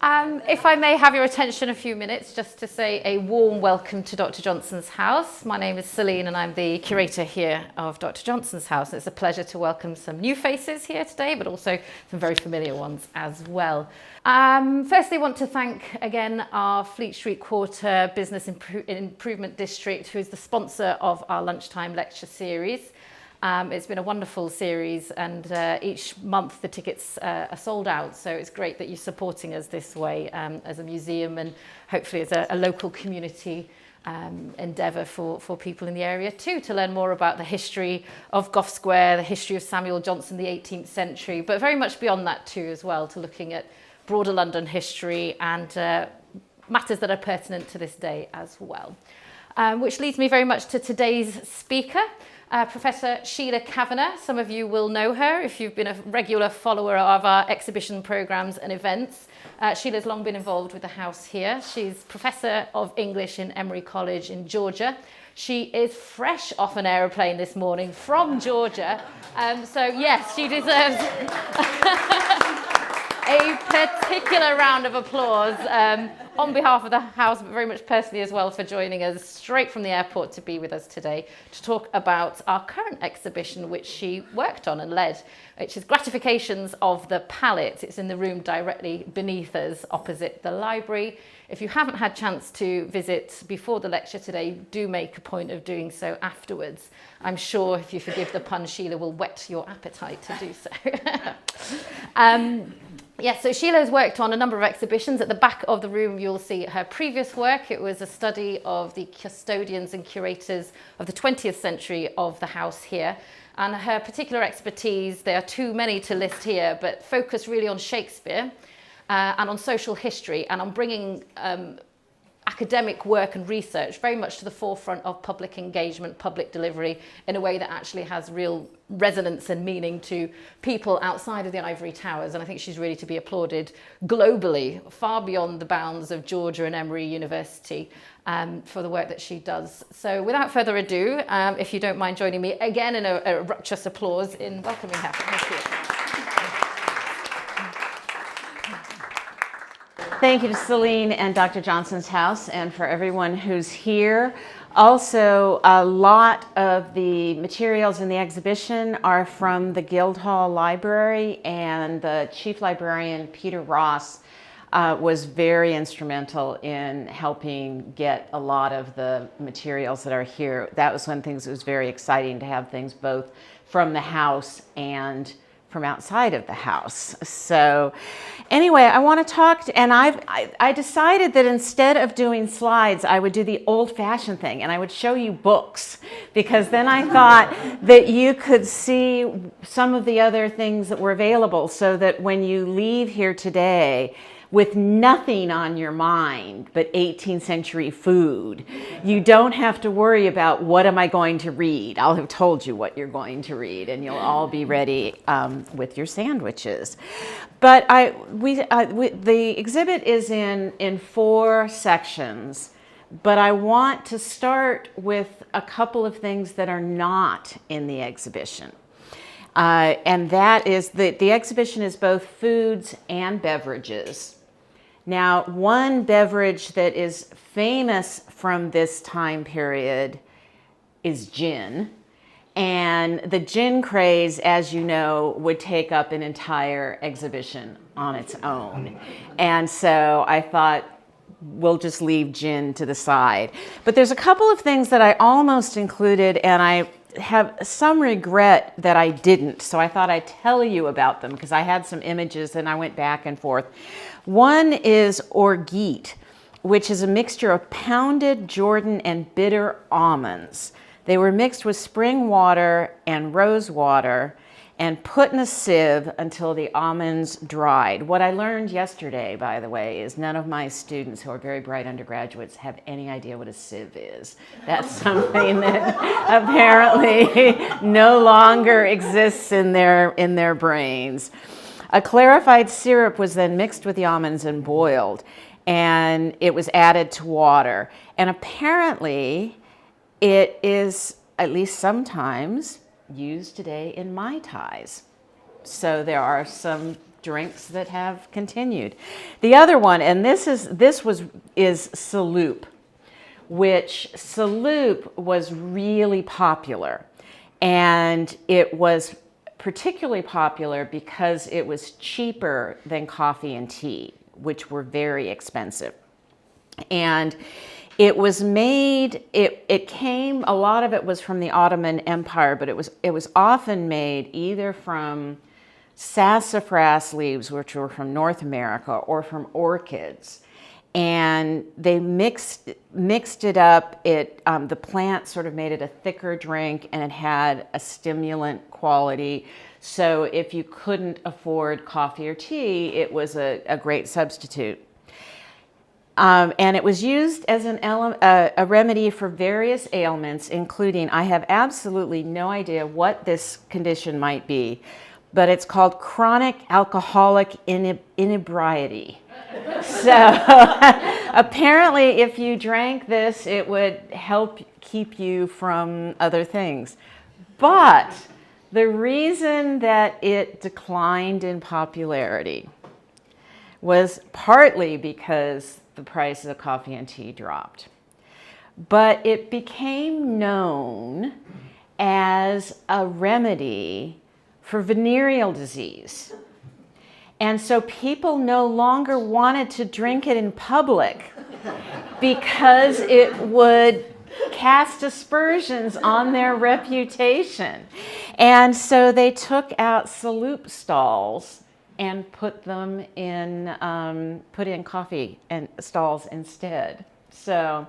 If I may have your attention a few minutes just to say a warm welcome to Dr. Johnson's house. My name is Celine and I'm the curator here of Dr. Johnson's house. It's a pleasure to welcome some new faces here today, but also some very familiar ones as well. Firstly, I want to thank again our Fleet Street Quarter Business Improvement District, who is the sponsor of our lunchtime lecture series. It's been a wonderful series, and each month the tickets are sold out, so it's great that you're supporting us this way as a museum and hopefully as a local community endeavour for people in the area too, to learn more about the history of Gough Square, the history of Samuel Johnson, the 18th century, but very much beyond that too as well, to looking at broader London history and matters that are pertinent to this day as well. Which leads me very much to today's speaker. Professor Sheila Kavanagh. Some of you will know her if you've been a regular follower of our exhibition programmes and events. Sheila's long been involved with the house here. She's Professor of English in Emory College in Georgia. She is fresh off an aeroplane this morning from Georgia. So yes, she deserves a particular round of applause on behalf of the house, but very much personally as well, for joining us straight from the airport to be with us today to talk about our current exhibition, which she worked on and led, which is Gratifications of the Palate. It's in the room directly beneath us, opposite the library. If you haven't had a chance to visit before the lecture today, do make a point of doing so afterwards. I'm sure, if you forgive the pun, Sheila will whet your appetite to do so. Yes, so Sheila has worked on a number of exhibitions. At the back of the room, you'll see her previous work. It was a study of the custodians and curators of the 20th century of the house here. And her particular expertise, there are too many to list here, but focus really on Shakespeare and on social history and on bringing academic work and research very much to the forefront of public engagement, public delivery, in a way that actually has real resonance and meaning to people outside of the ivory towers. And I think she's really to be applauded globally, far beyond the bounds of Georgia and Emory University, for the work that she does. So without further ado, if you don't mind joining me again in a rapturous applause in welcoming her. Thank you. Thank you to Celine and Dr. Johnson's house, and for everyone who's here. Also, a lot of the materials in the exhibition are from the Guildhall Library, and the chief librarian, Peter Ross, was very instrumental in helping get a lot of the materials that are here. That was one of the things that was very exciting, to have things both from the house and from outside of the house. So anyway, I want to talk, and I decided that instead of doing slides, I would do the old-fashioned thing, and I would show you books, because then I thought that you could see some of the other things that were available, so that when you leave here today with nothing on your mind but 18th century food, you don't have to worry about what am I going to read. I'll have told you what you're going to read, and you'll all be ready with your sandwiches. But the exhibit is in 4 sections, but I want to start with a couple of things that are not in the exhibition. And that is that the exhibition is both foods and beverages. Now, one beverage that is famous from this time period is gin. And the gin craze, as you know, would take up an entire exhibition on its own. And so I thought, we'll just leave gin to the side. But there's a couple of things that I almost included, and I have some regret that I didn't. So I thought I'd tell you about them, because I had some images and I went back and forth. One is orgeat, which is a mixture of pounded Jordan and bitter almonds. They were mixed with spring water and rose water and put in a sieve until the almonds dried. What I learned yesterday, by the way, is none of my students who are very bright undergraduates have any idea what a sieve is. That's something that apparently no longer exists in their brains. A clarified syrup was then mixed with the almonds and boiled, and it was added to water. And apparently it is, at least sometimes, used today in Mai Tais. So there are some drinks that have continued. The other one, and this is Salop, which Salop was really popular. And it was particularly popular because it was cheaper than coffee and tea, which were very expensive. And it was made, a lot of it was from the Ottoman Empire, but it was often made either from sassafras leaves, which were from North America, or from orchids. And they mixed it up. The plant sort of made it a thicker drink, and it had a stimulant quality. So if you couldn't afford coffee or tea, it was a great substitute. And it was used as a remedy for various ailments, including, I have absolutely no idea what this condition might be, but it's called chronic alcoholic inebriety. So apparently if you drank this, it would help keep you from other things. But the reason that it declined in popularity was partly because the price of coffee and tea dropped. But it became known as a remedy for venereal disease. And so people no longer wanted to drink it in public because it would cast aspersions on their reputation. And so they took out Salop stalls and put in coffee and stalls instead. So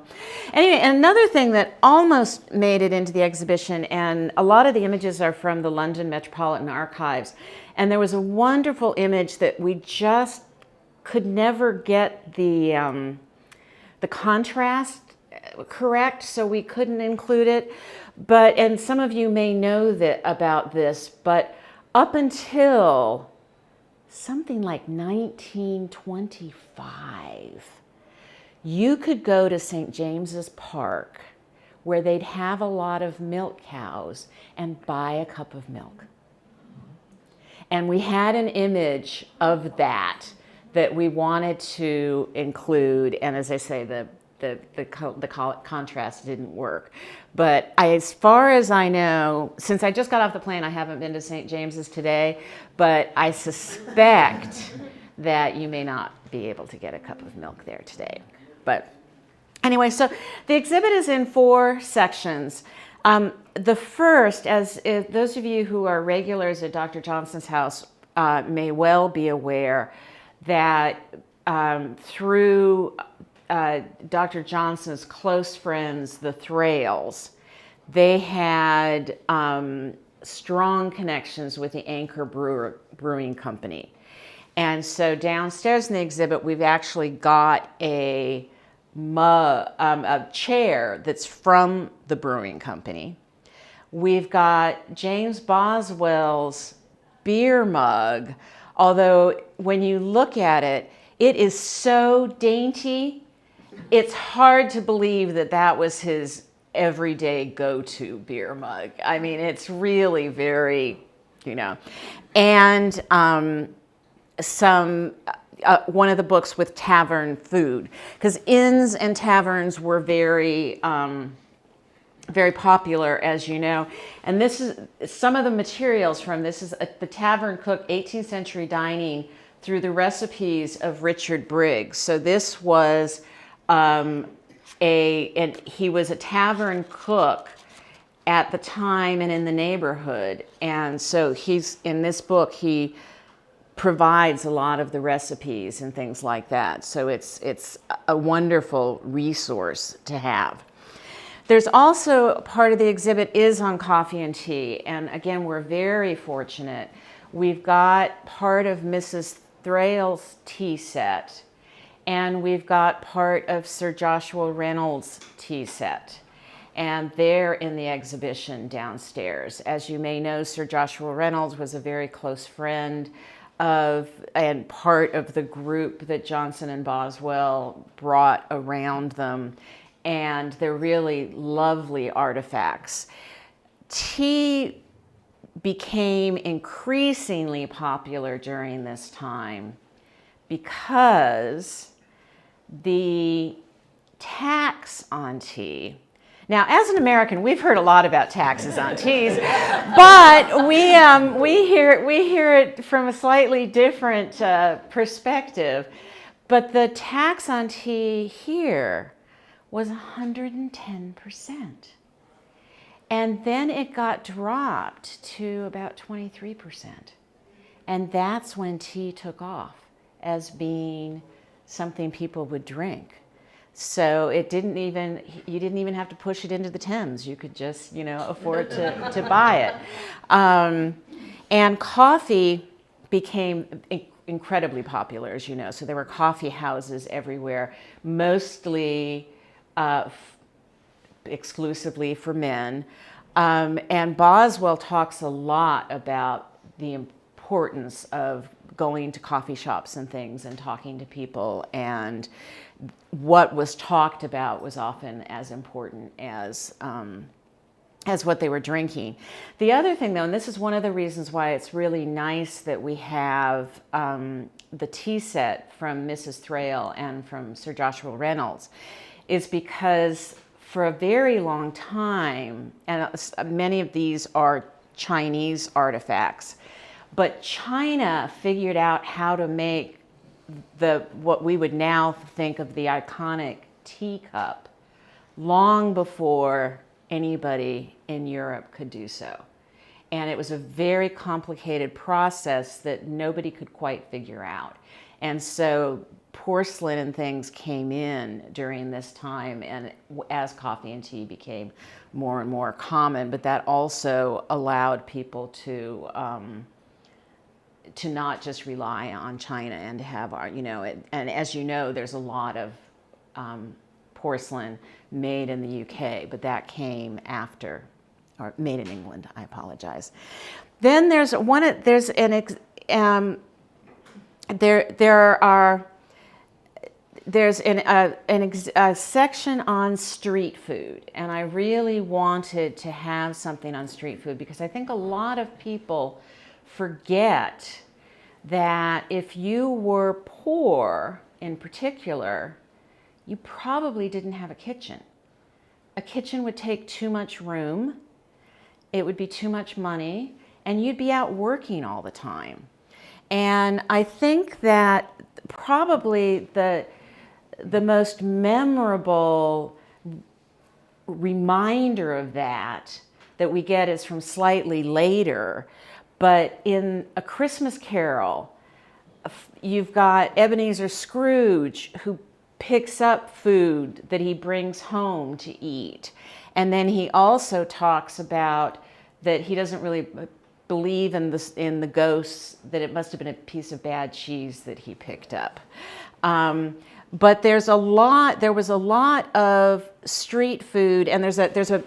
anyway, another thing that almost made it into the exhibition, and a lot of the images are from the London Metropolitan Archives, and there was a wonderful image that we just could never get the contrast correct, so we couldn't include it. And some of you may know about this, but up until something like 1925, you could go to St. James's Park, where they'd have a lot of milk cows, and buy a cup of milk. And we had an image of that we wanted to include, and as I say, the contrast didn't work. But as far as I know, since I just got off the plane, I haven't been to St. James's today, but I suspect that you may not be able to get a cup of milk there today. But anyway, so the exhibit is in 4 sections. The first, as those of you who are regulars at Dr. Johnson's house may well be aware, that through Dr. Johnson's close friends, the Thrales, they had strong connections with the Anchor Brewing Company. And so downstairs in the exhibit, we've actually got a chair that's from the brewing company. We've got James Boswell's beer mug, although when you look at it, it is so dainty, it's hard to believe that was his everyday go-to beer mug. I mean, it's really very, and one of the books with tavern food, because inns and taverns were very popular, as you know. And this is some of the materials from this is the Tavern Cook 18th Century Dining through the recipes of Richard Briggs. So this was and he was a tavern cook at the time and in the neighborhood. And so in this book, he provides a lot of the recipes and things like that. So it's a wonderful resource to have. There's also part of the exhibit is on coffee and tea. And again, we're very fortunate. We've got part of Mrs. Thrale's tea set, and we've got part of Sir Joshua Reynolds' tea set. And they're in the exhibition downstairs. As you may know, Sir Joshua Reynolds was a very close friend and part of the group that Johnson and Boswell brought around them. And they're really lovely artifacts. Tea became increasingly popular during this time because the tax on tea. Now, as an American, we've heard a lot about taxes on teas, but we hear it from a slightly different perspective. But the tax on tea here was 110%. And then it got dropped to about 23%. And that's when tea took off as being something people would drink. So you didn't even have to push it into the Thames. You could just, afford to buy it. And coffee became incredibly popular, as you know. So there were coffee houses everywhere, mostly exclusively for men. And Boswell talks a lot about the importance of going to coffee shops and things and talking to people, and what was talked about was often as important as what they were drinking. The other thing, though, and this is one of the reasons why it's really nice that we have the tea set from Mrs. Thrale and from Sir Joshua Reynolds, is because for a very long time, and many of these are Chinese artifacts, but China figured out how to make what we would now think of the iconic teacup long before anybody in Europe could do so. And it was a very complicated process that nobody could quite figure out. And so porcelain and things came in during this time, and as coffee and tea became more and more common, but that also allowed people to not just rely on China and to have our, and as you know, there's a lot of porcelain made in the UK, but that came after, or made in England, I apologize. Then there's a section on street food, and I really wanted to have something on street food because I think a lot of people forget that if you were poor in particular, you probably didn't have a kitchen. A kitchen would take too much room, it would be too much money, and you'd be out working all the time. And I think that probably the most memorable reminder of that we get is from slightly later. But in A Christmas Carol, you've got Ebenezer Scrooge who picks up food that he brings home to eat. And then he also talks about that he doesn't really believe in the ghosts, that it must have been a piece of bad cheese that he picked up. But there was a lot of street food, and there's a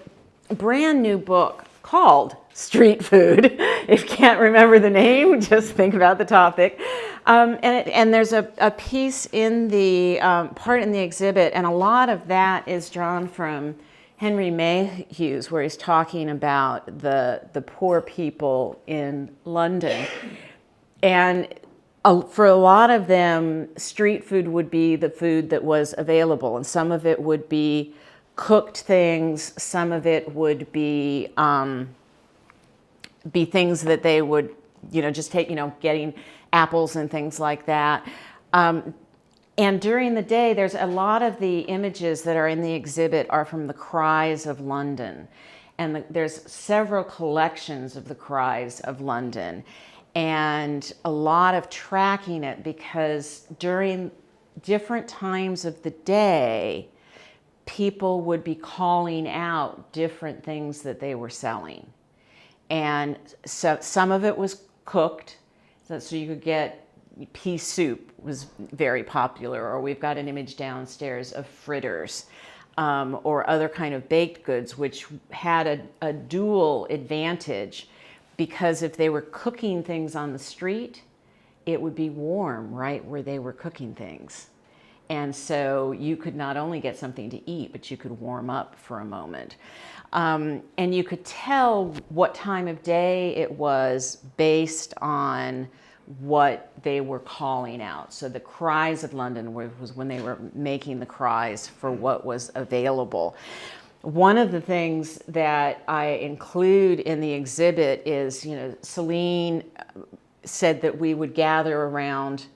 brand new book called Street Food. If you can't remember the name, just think about the topic. And there's a piece in the part in the exhibit, and a lot of that is drawn from Henry Mayhew's, where he's talking about the poor people in London. And for a lot of them, street food would be the food that was available, and some of it would be cooked things, some of it would be things that they would, just take, getting apples and things like that. And during the day, there's a lot of the images that are in the exhibit are from the Cries of London. And there's several collections of the Cries of London. And a lot of tracking it, because during different times of the day, people would be calling out different things that they were selling. And so some of it was cooked, so you could get pea soup was very popular, or we've got an image downstairs of fritters, or other kind of baked goods, which had a dual advantage, because if they were cooking things on the street, it would be warm right where they were cooking things. And so you could not only get something to eat, but you could warm up for a moment. And you could tell what time of day it was based on what they were calling out. So the cries of London was when they were making the cries for what was available. One of the things that I include in the exhibit is, Celine said that we would gather around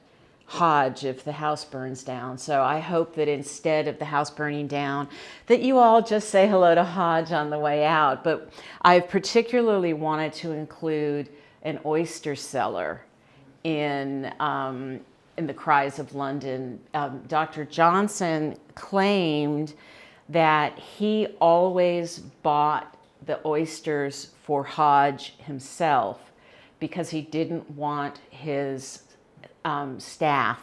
Hodge if the house burns down. So I hope that instead of the house burning down, that you all just say hello to Hodge on the way out. But I particularly wanted to include an oyster cellar in the Cries of London. Dr. Johnson claimed that he always bought the oysters for Hodge himself because he didn't want his staff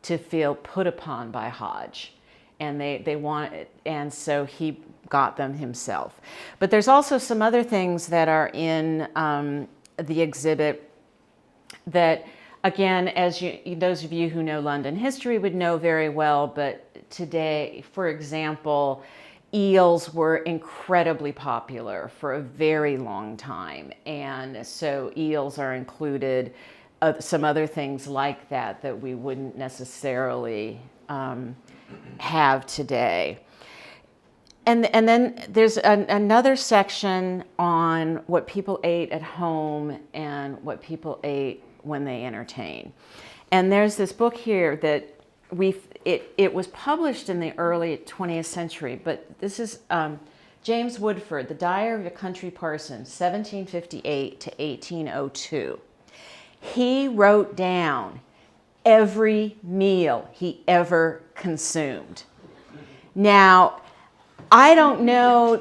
to feel put upon by Hodge, and they wanted, and so he got them himself. But there's also some other things that are in the exhibit that, again, as those of you who know London history would know very well, but today, for example, eels were incredibly popular for a very long time, and so eels are included. Some other things like that we wouldn't necessarily have today. And then there's another section on what people ate at home and what people ate when they entertain. And there's this book here that it was published in the early 20th century, but this is James Woodford, The Diary of a Country Parson, 1758 to 1802. He wrote down every meal he ever consumed. Now, I don't know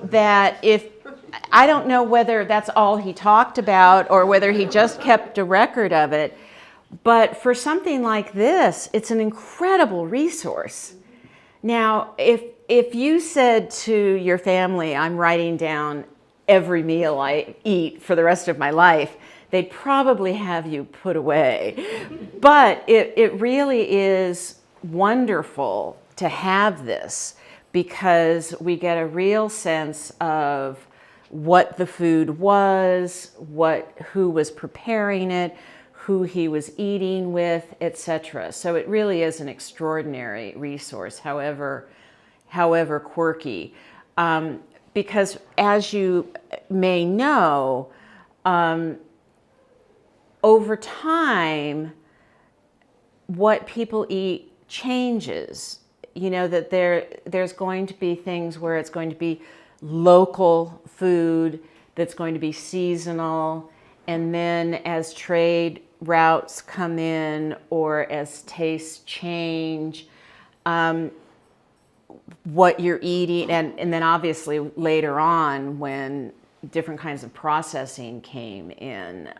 whether that's all he talked about or whether he just kept a record of it, but for something like this, it's an incredible resource. Now, if you said to your family, I'm writing down every meal I eat for the rest of my life, they'd probably have you put away. But it really is wonderful to have this because we get a real sense of what the food was, who was preparing it, who he was eating with, etc. So it really is an extraordinary resource, however quirky. Because as you may know, over time, what people eat changes. That there's going to be things where it's going to be local food that's going to be seasonal, and then as trade routes come in or as tastes change, what you're eating, and then obviously later on when different kinds of processing came in.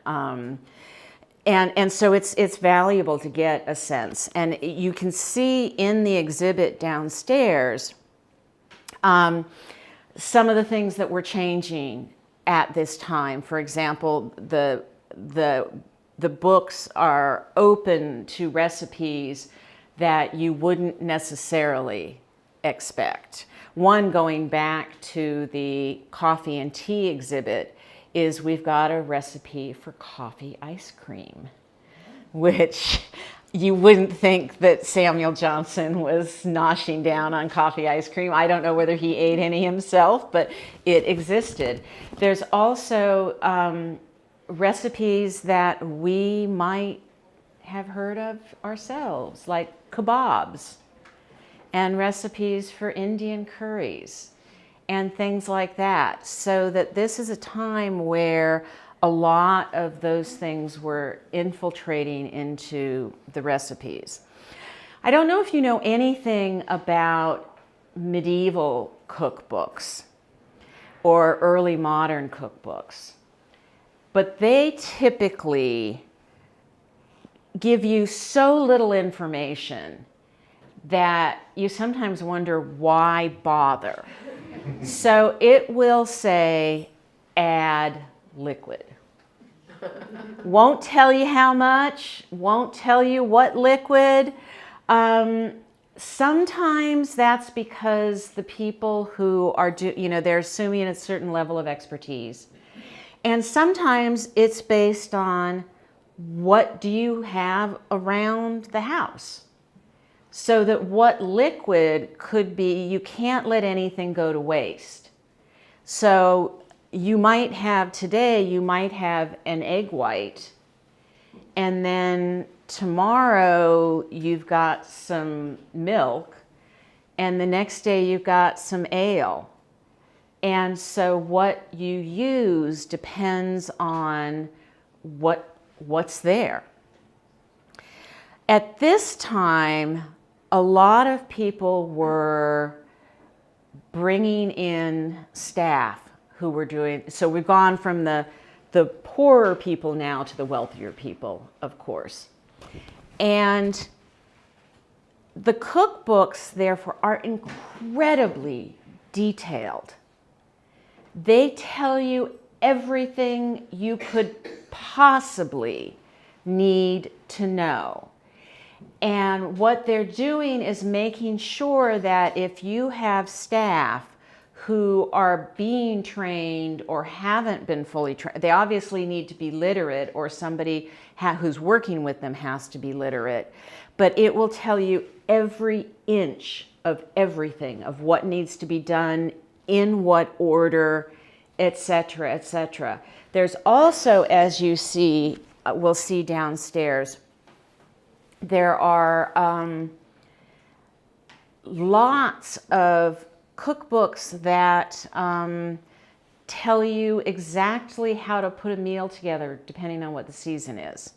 And so it's valuable to get a sense. And you can see in the exhibit downstairs some of the things that were changing at this time. For example, the books are open to recipes that you wouldn't necessarily expect. One, going back to the coffee and tea exhibit, is we've got a recipe for coffee ice cream, which you wouldn't think that Samuel Johnson was noshing down on coffee ice cream. I don't know whether he ate any himself, but it existed. There's also recipes that we might have heard of ourselves, like kebabs, and recipes for Indian curries and things like that. So that this is a time where a lot of those things were infiltrating into the recipes. I don't know if you know anything about medieval cookbooks or early modern cookbooks, but they typically give you so little information that you sometimes wonder why bother. So it will say, add liquid. Won't tell you how much, won't tell you what liquid. Sometimes that's because the people who are, they're assuming a certain level of expertise. And sometimes it's based on what do you have around the house? So that what liquid could be, you can't let anything go to waste. So you might have today, you might have an egg white, and then tomorrow you've got some milk, and the next day you've got some ale. And so what you use depends on what's there. At this time, a lot of people were bringing in staff who were doing, so we've gone from the poorer people now to the wealthier people, of course. And the cookbooks, therefore, are incredibly detailed. They tell you everything you could possibly need to know. And what they're doing is making sure that if you have staff who are being trained or haven't been fully trained, they obviously need to be literate, or somebody who's working with them has to be literate. But it will tell you every inch of everything, of what needs to be done, in what order, etc., etc. There's also, as you see, we'll see downstairs, there are lots of cookbooks that tell you exactly how to put a meal together depending on what the season is.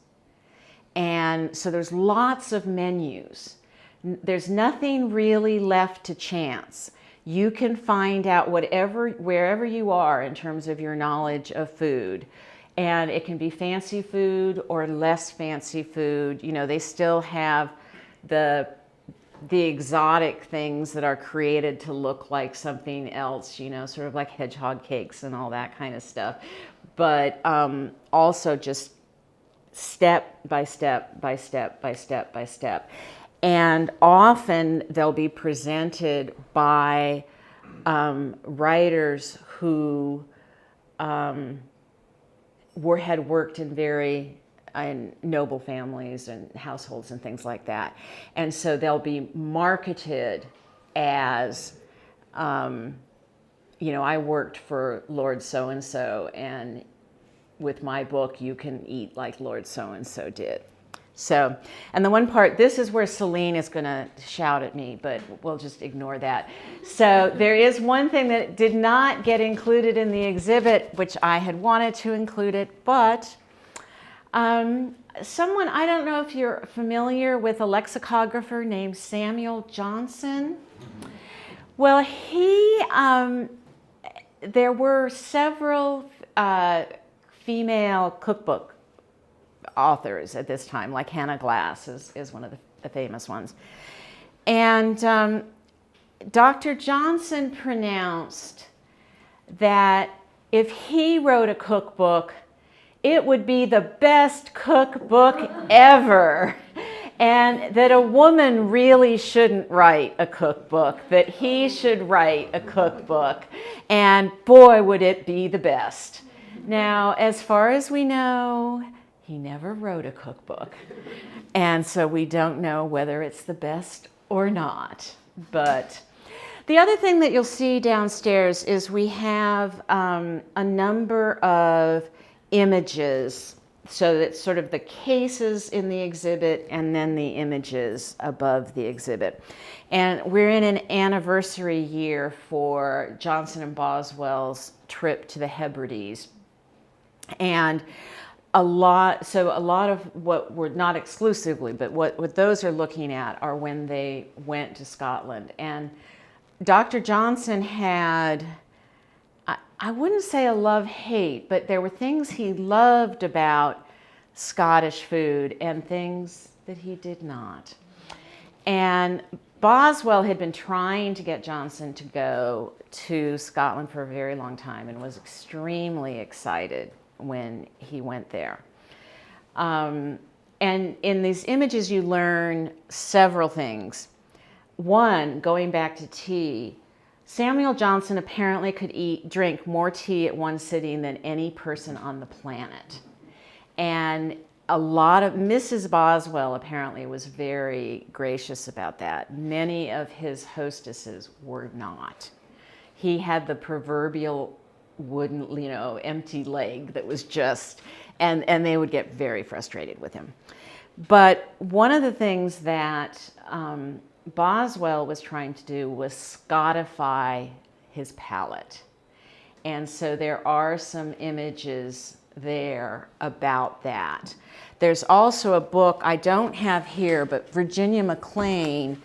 And so there's lots of menus. There's nothing really left to chance. You can find out wherever you are in terms of your knowledge of food. And it can be fancy food or less fancy food. You know, they still have the exotic things that are created to look like something else, you know, sort of like hedgehog cakes and all that kind of stuff. But also just step by step by step by step by step. And often they'll be presented by writers who had worked in very noble families and households and things like that. And so they'll be marketed as, you know, I worked for Lord so-and-so, and with my book, you can eat like Lord so-and-so did. So, and the one part, this is where Celine is going to shout at me, but we'll just ignore that. So there is one thing that did not get included in the exhibit, which I had wanted to include it, but someone, I don't know if you're familiar with a lexicographer named Samuel Johnson. Well, there were several female cookbook authors at this time, like Hannah Glass is one of the famous ones. And Dr. Johnson pronounced that if he wrote a cookbook, it would be the best cookbook ever. And that a woman really shouldn't write a cookbook, that he should write a cookbook. And boy, would it be the best. Now, as far as we know, he never wrote a cookbook. And so we don't know whether it's the best or not. But the other thing that you'll see downstairs is we have a number of images. So that's sort of the cases in the exhibit and then the images above the exhibit. And we're in an anniversary year for Johnson and Boswell's trip to the Hebrides. And a lot of what we're not exclusively, but what those are looking at are when they went to Scotland. And Dr. Johnson had, I wouldn't say a love-hate, but there were things he loved about Scottish food and things that he did not. And Boswell had been trying to get Johnson to go to Scotland for a very long time and was extremely excited when he went there. And in these images you learn several things. going back to tea, Samuel Johnson apparently could drink more tea at one sitting than any person on the planet. And a lot of Mrs. Boswell apparently was very gracious about that. Many of his hostesses were not. He had the proverbial wooden, empty leg that was just, and they would get very frustrated with him. But one of the things that Boswell was trying to do was Scotify his palate. And so there are some images there about that. There's also a book I don't have here, but Virginia McLean,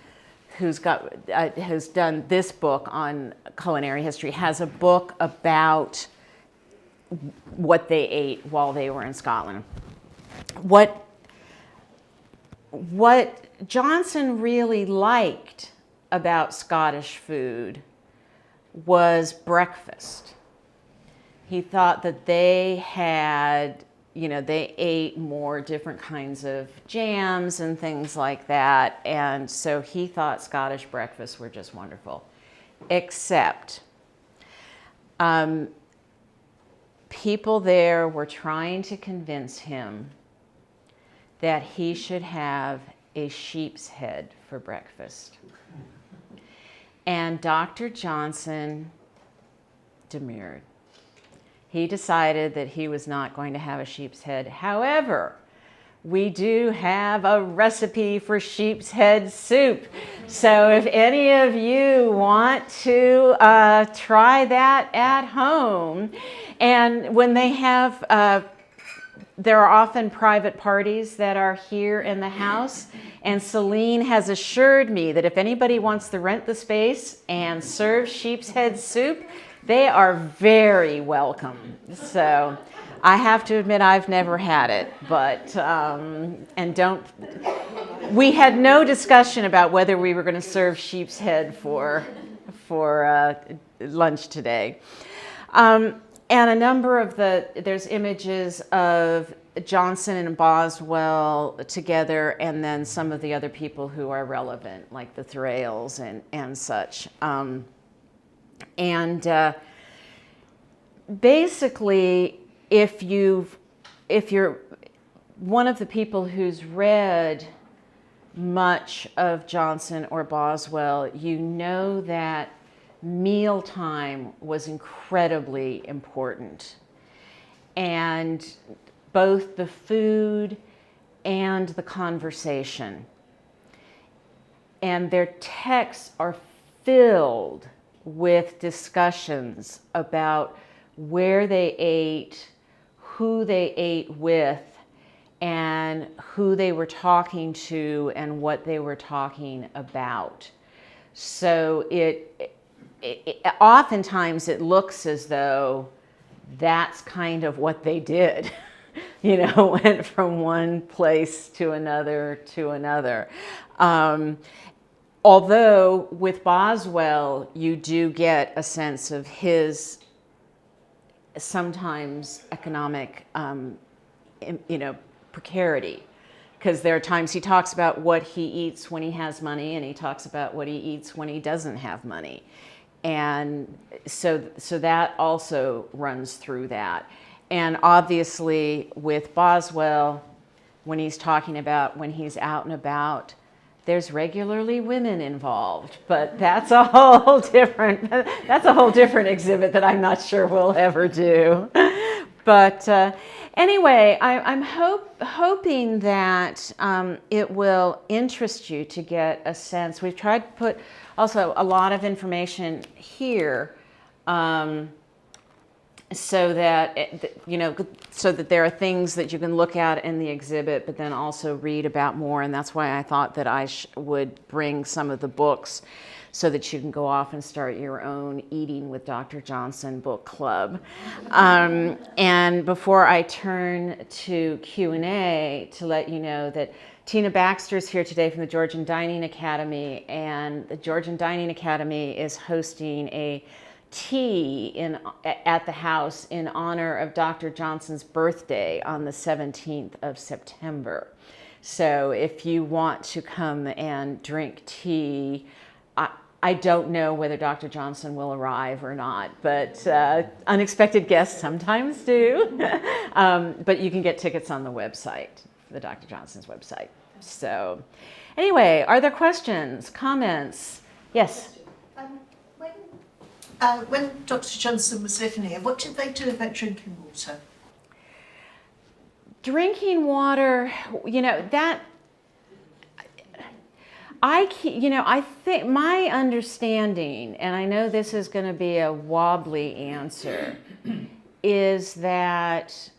who's done this book on culinary history, has a book about what they ate while they were in Scotland. What Johnson really liked about Scottish food was breakfast. He thought that they had, they ate more different kinds of jams and things like that. And so he thought Scottish breakfasts were just wonderful. Except people there were trying to convince him that he should have a sheep's head for breakfast. And Dr. Johnson demurred. He decided that he was not going to have a sheep's head. However, we do have a recipe for sheep's head soup. So if any of you want to try that at home, and when they have, there are often private parties that are here in the house, and Celine has assured me that if anybody wants to rent the space and serve sheep's head soup, they are very welcome. So I have to admit I've never had it, but, we had no discussion about whether we were going to serve sheep's head for lunch today. And a number of there's images of Johnson and Boswell together, and then some of the other people who are relevant, like the Thrales and such. Basically, if you're one of the people who's read much of Johnson or Boswell, you know that mealtime was incredibly important. And both the food and the conversation. And their texts are filled with discussions about where they ate, who they ate with, and who they were talking to and what they were talking about. So it oftentimes it looks as though that's kind of what they did. Went from one place to another to another. Although with Boswell, you do get a sense of his sometimes economic, precarity. Because there are times he talks about what he eats when he has money, and he talks about what he eats when he doesn't have money. And so that also runs through that. And obviously with Boswell, when he's talking about when he's out and about, there's regularly women involved, but that's a whole different exhibit that I'm not sure we'll ever do. But anyway, I'm hoping that it will interest you to get a sense. We've tried to put also a lot of information here, so that there are things that you can look at in the exhibit, but then also read about more. And that's why I thought that I would bring some of the books so that you can go off and start your own Eating with Dr. Johnson book club. And before I turn to Q&A, to let you know that Tina Baxter is here today from the Georgian Dining Academy, and the Georgian Dining Academy is hosting a tea at the house in honor of Dr. Johnson's birthday on the 17th of September. So if you want to come and drink tea, I don't know whether Dr. Johnson will arrive or not, but unexpected guests sometimes do. But you can get tickets on the website, the Dr. Johnson's website. So anyway, are there questions, comments? Yes? When Dr. Johnson was living here, what did they do about drinking water? Drinking water, that I think my understanding, and I know this is going to be a wobbly answer, is that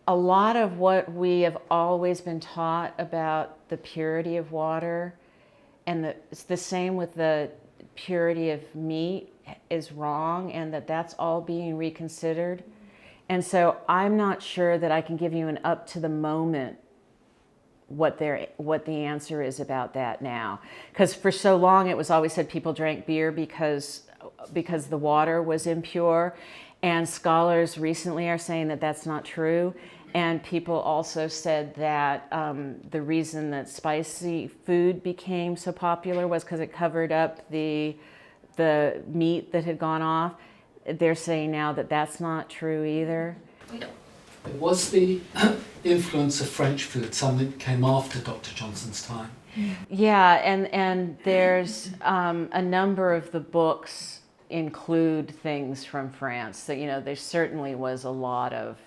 a lot of what we have always been taught about the purity of water, and it's the same with the purity of meat, is wrong, and that's all being reconsidered. And so I'm not sure that I can give you an up to the moment what the answer is about that now. Because for so long it was always said people drank beer because the water was impure, and scholars recently are saying that that's not true. And people also said that the reason that spicy food became so popular was because it covered up the meat that had gone off. They're saying now that that's not true either. It was the influence of French food, something that came after Dr. Johnson's time. Yeah, and there's a number of the books include things from France. So, there certainly was a lot of,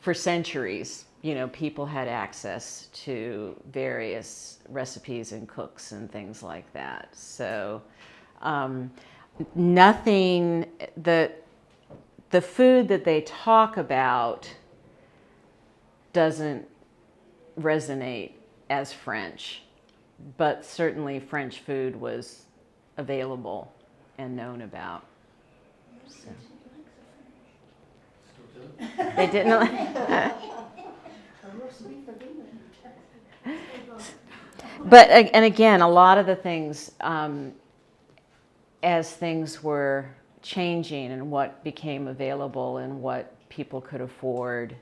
for centuries, people had access to various recipes and cooks and things like that. So nothing, the food that they talk about doesn't resonate as French, but certainly French food was available and known about. So. They didn't. But, and again, a lot of the things, as things were changing and what became available and what people could afford,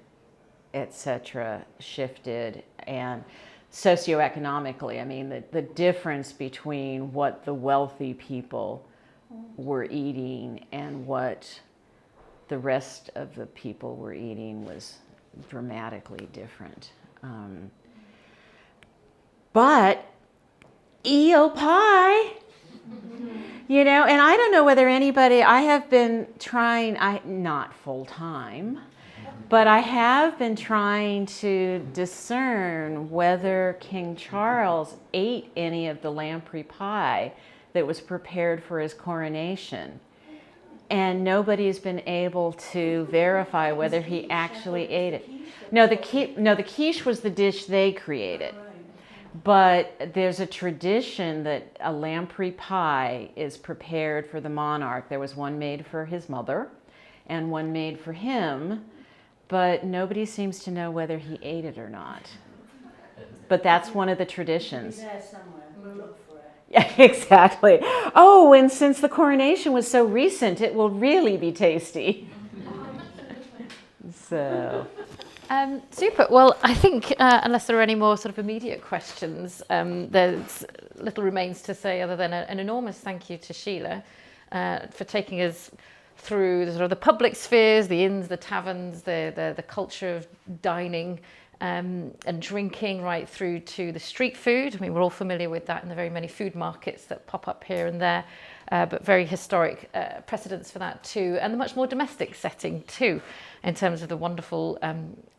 etc., shifted. And socioeconomically, I mean, the difference between what the wealthy people were eating and what the rest of the people were eating was dramatically different. But eel pie, and I don't know whether anybody, I have been trying, not full time, but I have been trying to discern whether King Charles ate any of the lamprey pie that was prepared for his coronation. And nobody's been able to verify whether he actually ate it. No, the quiche was the dish they created. But there's a tradition that a lamprey pie is prepared for the monarch. There was one made for his mother and one made for him, but nobody seems to know whether he ate it or not. But that's one of the traditions. It's there somewhere. We'll look for it. Yeah, exactly. Oh, and since the coronation was so recent, it will really be tasty. So... super. Well, I think unless there are any more sort of immediate questions, there's little remains to say other than an enormous thank you to Sheila for taking us through the sort of the public spheres, the inns, the taverns, the culture of dining and drinking, right through to the street food. I mean, we're all familiar with that in the very many food markets that pop up here and there, but very historic precedents for that too, and the much more domestic setting too, in terms of the wonderful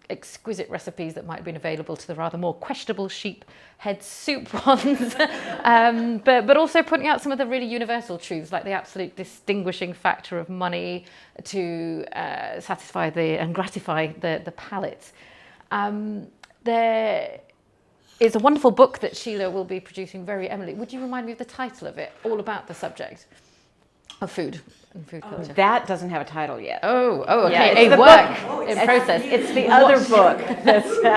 exquisite recipes that might have been available to the rather more questionable sheep head soup ones, but also pointing out some of the really universal truths, like the absolute distinguishing factor of money to satisfy and gratify the palate. There is a wonderful book that Sheila will be producing very eminently. Would you remind me of the title of it, all about the subject of food and food culture? That doesn't have a title yet. Oh, okay. Yeah, A work in process. It's the other book.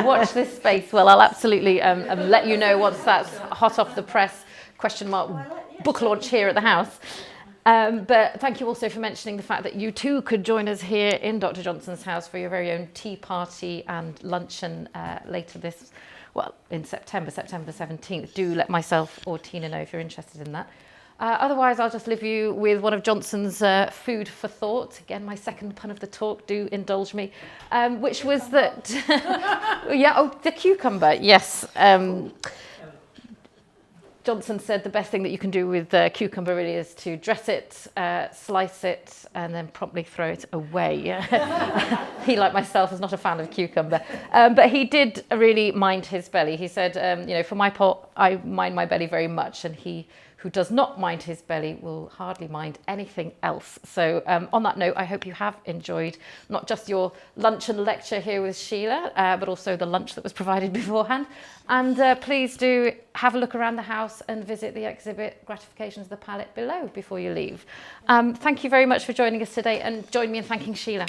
Watch this space. Well, I'll absolutely let you know once that's hot off the press. Question mark book launch here at the house. But thank you also for mentioning the fact that you too could join us here in Dr. Johnson's house for your very own tea party and luncheon later in September 17th. Do let myself or Tina know if you're interested in that. Otherwise, I'll just leave you with one of Johnson's food for thought. Again, my second pun of the talk, do indulge me, which was that, the cucumber, yes. Johnson said the best thing that you can do with cucumber really is to dress it, slice it, and then promptly throw it away. He, like myself, is not a fan of cucumber. But he did really mind his belly. He said, for my part, I mind my belly very much, and he who does not mind his belly will hardly mind anything else. So on that note, I hope you have enjoyed not just your luncheon lecture here with Sheila, but also the lunch that was provided beforehand. And please do have a look around the house and visit the exhibit Gratifications of the Palate below before you leave. Thank you very much for joining us today, and join me in thanking Sheila.